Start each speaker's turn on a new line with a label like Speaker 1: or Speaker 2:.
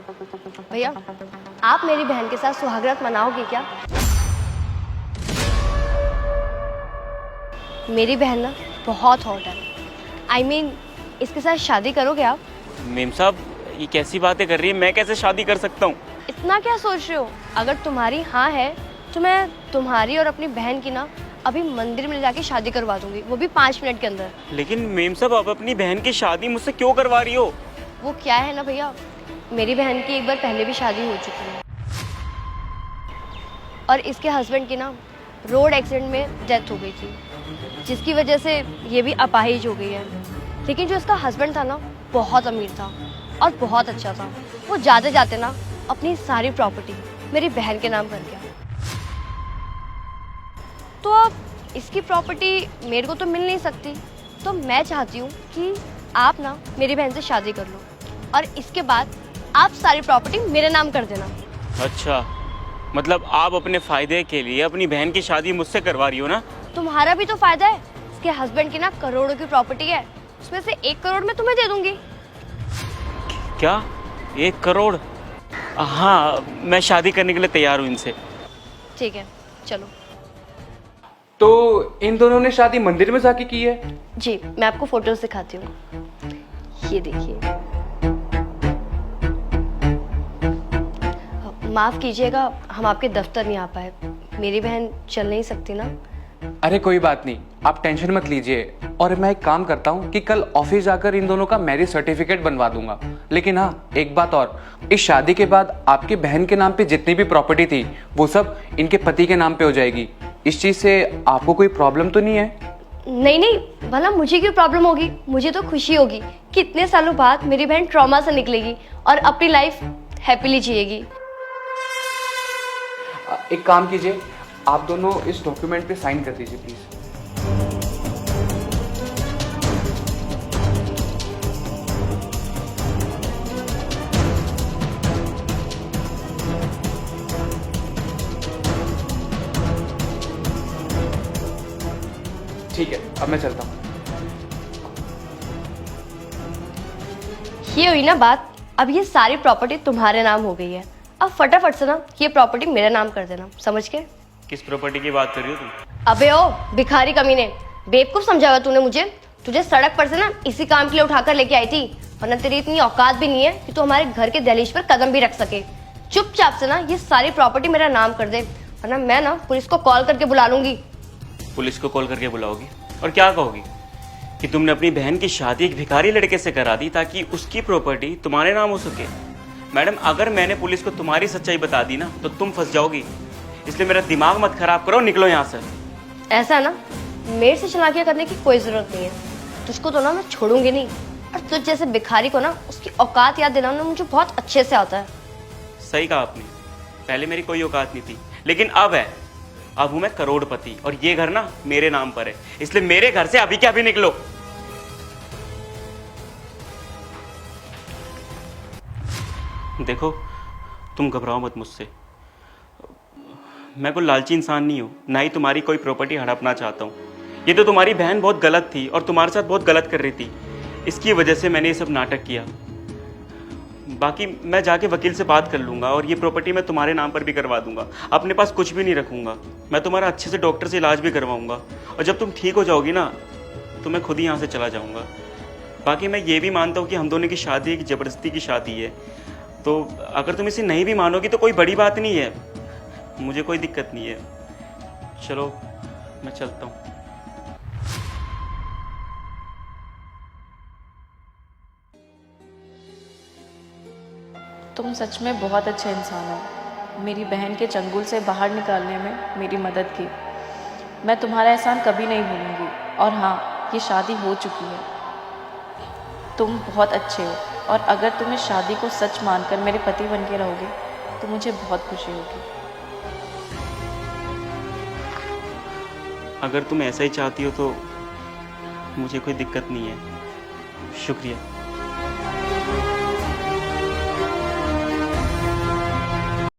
Speaker 1: भैया, आप मेरी बहन के साथ सुहागरात मनाओगे क्या? मेरी बहन ना बहुत हॉट है। I mean, इसके साथ शादी करोगे आप?
Speaker 2: मेम साहब, ये कैसी बातें कर रही है? मैं कैसे शादी कर सकता हूँ?
Speaker 1: इतना क्या सोच रहे हो? अगर तुम्हारी हाँ है तो मैं तुम्हारी और अपनी बहन की ना अभी मंदिर में ले जाके शादी करवा दूंगी, वो भी 5 मिनट के अंदर।
Speaker 2: लेकिन मेम साहब, आप अपनी बहन की शादी मुझसे क्यों करवा रही हो?
Speaker 1: वो क्या है ना भैया, मेरी बहन की एक बार पहले भी शादी हो चुकी है और इसके हस्बैंड की ना रोड एक्सीडेंट में डेथ हो गई थी, जिसकी वजह से ये भी अपाहिज हो गई है। लेकिन जो इसका हस्बैंड था ना, बहुत अमीर था और बहुत अच्छा था। वो जाते जाते ना अपनी सारी प्रॉपर्टी मेरी बहन के नाम कर गया। तो अब इसकी प्रॉपर्टी मेरे को तो मिल नहीं सकती, तो मैं चाहती हूँ कि आप ना मेरी बहन से शादी कर लो और इसके बाद आप सारी प्रॉपर्टी मेरे नाम कर देना।
Speaker 2: अच्छा, मतलब आप अपने फायदे के लिए अपनी बहन की शादी मुझसे करवा रही हो ना?
Speaker 1: तुम्हारा भी तो फायदा है। इसके हस्बैंड की ना करोड़ों की प्रॉपर्टी है, उसमें से 1 करोड़ मैं तुम्हें दे दूंगी।
Speaker 2: क्या 1 करोड़? हाँ, मैं शादी करने के लिए तैयार हूँ इनसे।
Speaker 1: ठीक है, चलो।
Speaker 3: तो इन दोनों ने शादी मंदिर में जाके की है?
Speaker 1: जी, मैं आपको फोटोज दिखाती हूँ, ये देखिए। माफ कीजिएगा, हम आपके दफ्तर नहीं आ पाए। मेरी बहन चल नहीं सकती ना।
Speaker 3: अरे कोई बात नहीं, आप टेंशन मत लीजिए। और मैं एक काम करता हूँ कि कल ऑफिस जाकर इन दोनों का मैरिज सर्टिफिकेट बनवा दूंगा। लेकिन हाँ, एक बात और, इस शादी के बाद आपके बहन के नाम पे जितनी भी प्रॉपर्टी थी वो सब इनके पति के नाम पे हो जाएगी। इस चीज से आपको कोई प्रॉब्लम तो नहीं है?
Speaker 1: नहीं नहीं, भला मुझे क्यों प्रॉब्लम होगी? मुझे तो खुशी होगी कि इतने सालों बाद मेरी बहन ट्रॉमा से निकलेगी और अपनी लाइफ हैप्पीली जिएगी।
Speaker 3: एक काम कीजिए, आप दोनों इस डॉक्यूमेंट पे साइन कर दीजिए प्लीज। ठीक है, अब मैं चलता हूँ।
Speaker 1: ये हुई ना बात। अब ये सारी प्रॉपर्टी तुम्हारे नाम हो गई है। अब फटाफट से ना ये प्रॉपर्टी मेरे नाम कर देना, समझ के?
Speaker 2: किस प्रॉपर्टी की बात कर रही हो तुम?
Speaker 1: अबे ओ भिखारी कमीने, बेवकूफ समझाया तूने मुझे। तुझे सड़क पर से ना इसी काम के लिए उठाकर लेके आई थी, वरना तेरी इतनी औकात भी नहीं है कि तू हमारे घर के दहलीज पर कदम भी रख सके। चुपचाप से ना ये सारी प्रॉपर्टी मेरा नाम कर दे, वरना मैं ना पुलिस को कॉल करके बुला लूंगी।
Speaker 2: पुलिस को कॉल करके बुलाओगी और क्या कहोगी? कि तुमने अपनी बहन की शादी एक भिखारी लड़के से करा दी ताकि उसकी प्रॉपर्टी तुम्हारे नाम हो सके? मैडम, अगर मैंने पुलिस को तुम्हारी सच्चाई बता दी ना तो तुम फंस जाओगी। इसलिए मेरा दिमाग मत खराब करो, निकलो यहाँ से।
Speaker 1: ऐसा ना, मेरे से चालाकियां करने की कोई जरूरत नहीं है। तुझको तो ना मैं छोड़ूंगी नहीं, और तुझ जैसे भिखारी को ना उसकी औकात याद दिलाना मुझे बहुत अच्छे से आता है।
Speaker 2: सही कहा आपने, पहले मेरी कोई औकात नहीं थी, लेकिन अब है। अब हूं मैं करोड़पति और ये घर ना मेरे नाम पर है, इसलिए मेरे घर से अभी के अभी निकलो। देखो, तुम घबराओ मत मुझसे। मैं कोई लालची इंसान नहीं हूं, ना ही तुम्हारी कोई प्रॉपर्टी हड़पना चाहता हूं। ये तो तुम्हारी बहन बहुत गलत थी और तुम्हारे साथ बहुत गलत कर रही थी, इसकी वजह से मैंने ये सब नाटक किया। बाकी मैं जाके वकील से बात कर लूंगा और ये प्रॉपर्टी मैं तुम्हारे नाम पर भी करवा दूंगा। अपने पास कुछ भी नहीं रखूंगा। मैं तुम्हारा अच्छे से डॉक्टर से इलाज भी करवाऊंगा और जब तुम ठीक हो जाओगी ना तो मैं खुद ही यहाँ से चला जाऊंगा। बाकी मैं ये भी मानता हूँ कि हम दोनों की शादी एक ज़बरदस्ती की शादी है, तो अगर तुम इसे नहीं भी मानोगी तो कोई बड़ी बात नहीं है, मुझे कोई दिक्कत नहीं है। चलो मैं चलता हूँ।
Speaker 4: तुम सच में बहुत अच्छे इंसान हो। मेरी बहन के चंगुल से बाहर निकालने में मेरी मदद की। मैं तुम्हारा एहसान कभी नहीं भूलूंगी। और हाँ, ये शादी हो चुकी है। तुम बहुत अच्छे हो और अगर तुम इस शादी को सच मानकर मेरे पति बन के रहोगे तो मुझे बहुत खुशी होगी।
Speaker 2: अगर तुम ऐसा ही चाहती हो तो मुझे कोई दिक्कत नहीं है। शुक्रिया।